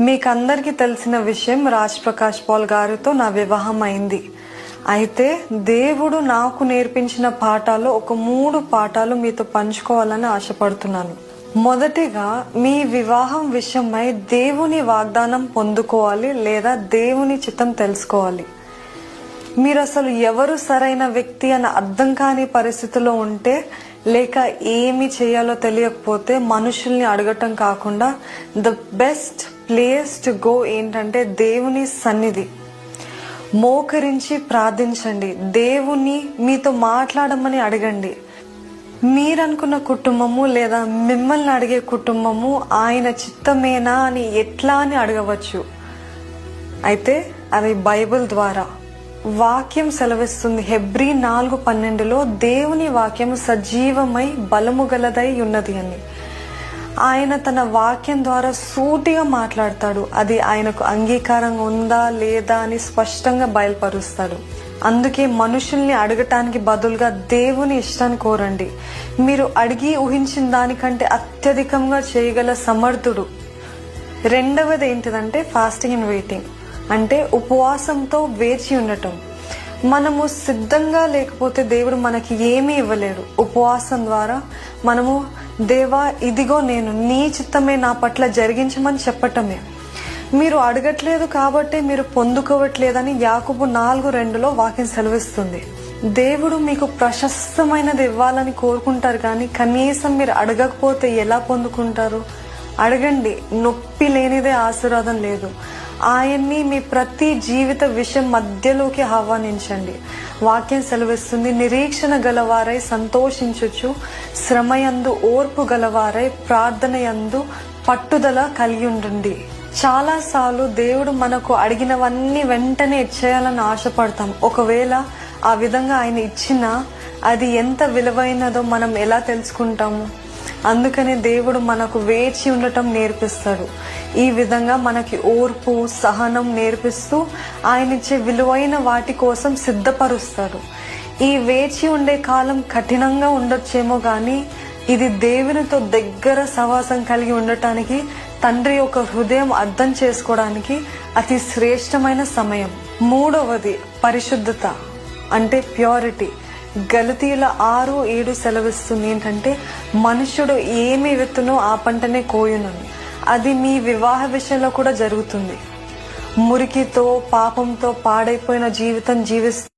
మీకందరికీ తెలిసిన విషయం, రాజ్ ప్రకాష్ పాల్ గారితో నా వివాహం అయింది. అయితే దేవుడు నాకు నేర్పించిన పాఠాలు ఒక 3 పాఠాలు మీతో పంచుకోవాలని ఆశపడుతున్నాను. మొదటిగా, మీ వివాహం విషయమై దేవుని వాగ్దానం పొందుకోవాలి లేదా దేవుని చిత్తం తెలుసుకోవాలి. మీరు అసలు ఎవరు సరైన వ్యక్తి అని అర్థం కాని పరిస్థితిలో ఉంటే, లేక ఏమి చేయాలో తెలియకపోతే మనుషుల్ని అడగటం కాకుండా the best place to go ఏంటంటే దేవుని సన్నిధి. మోకరించి ప్రార్థించండి, దేవుని మీతో మాట్లాడమని అడగండి. మీరనుకున్న కుటుంబము లేదా మిమ్మల్ని అడిగే కుటుంబము ఆయన చిత్తమేనా అని ఎట్లా అని అడగవచ్చు. అయితే అది బైబిల్ ద్వారా. వాక్యం సెలవిస్తుంది, హెబ్రీ 4:12 దేవుని వాక్యం సజీవమై బలము గలదై ఉన్నది అని. ఆయన తన వాక్యం ద్వారా సూటిగా మాట్లాడతాడు. అది ఆయనకు అంగీకారంగా ఉందా లేదా అని స్పష్టంగా బయలుపరుస్తాడు. అందుకే మనుషుల్ని అడగటానికి బదులుగా దేవుని ఇష్టాన్ని కోరండి. మీరు అడిగి ఊహించిన దానికంటే అత్యధికంగా చేయగల సమర్థుడు. రెండవది ఏంటిదంటే ఫాస్టింగ్ అండ్ వెయిటింగ్, అంటే ఉపవాసంతో వేచి ఉండటం. మనము సిద్ధంగా లేకపోతే దేవుడు మనకి ఏమీ ఇవ్వలేడు. ఉపవాసం ద్వారా మనము, దేవా ఇదిగో నేను, నీ చిత్తమే నా పట్ల జరిగించమని చెప్పటమే. మీరు అడగట్లేదు కాబట్టి మీరు పొందుకోవట్లేదని యాకోబు 4:2 వాక్యం సెలవిస్తుంది. దేవుడు మీకు ప్రశస్తమైనది ఇవ్వాలని కోరుకుంటారు, కానీ కనీసం మీరు అడగకపోతే ఎలా పొందుకుంటారు? అడగండి, నొప్పి లేనిదే ఆశీర్వాదం లేదు. ఆయన్ని మీ ప్రతి జీవిత విషయం మధ్యలోకి ఆహ్వానించండి. వాక్యం సెలవిస్తుంది, నిరీక్షణ గలవారై సంతోషించుచు, శ్రమయందు ఓర్పు గలవారై ప్రార్థనయందు పట్టుదల కలిగి ఉండండి. చాలాసార్లు దేవుడు మనకు అడిగినవన్నీ వెంటనే ఇచ్చేయాలని ఆశపడతాం. ఒకవేళ ఆ విధంగా ఆయన ఇచ్చినా అది ఎంత విలువైనదో మనం ఎలా తెలుసుకుంటాము? అందుకనే దేవుడు మనకు వేచి ఉండటం నేర్పిస్తాడు. ఈ విధంగా మనకి ఓర్పు, సహనం నేర్పిస్తూ ఆయన ఇచ్చే విలువైన వాటి కోసం సిద్ధపరుస్తాడు. ఈ వేచి ఉండే కాలం కఠినంగా ఉండొచ్చేమో కానీ ఇది దేవునితో దగ్గర సహవాసం కలిగి ఉండటానికి, తండ్రి యొక్క హృదయం అర్థం చేసుకోవడానికి అతి శ్రేష్టమైన సమయం. మూడవది పరిశుద్ధత, అంటే ప్యూరిటీ. గలతీయుల 6:7 సెలవిస్తుంది ఏంటంటే, మనుషుడు ఏమి విత్తునో ఆ పంటనే కోయునని. అది మీ వివాహ విషయంలో కూడా జరుగుతుంది. మురికితో, పాపంతో పాడైపోయిన జీవితం జీవిస్తూ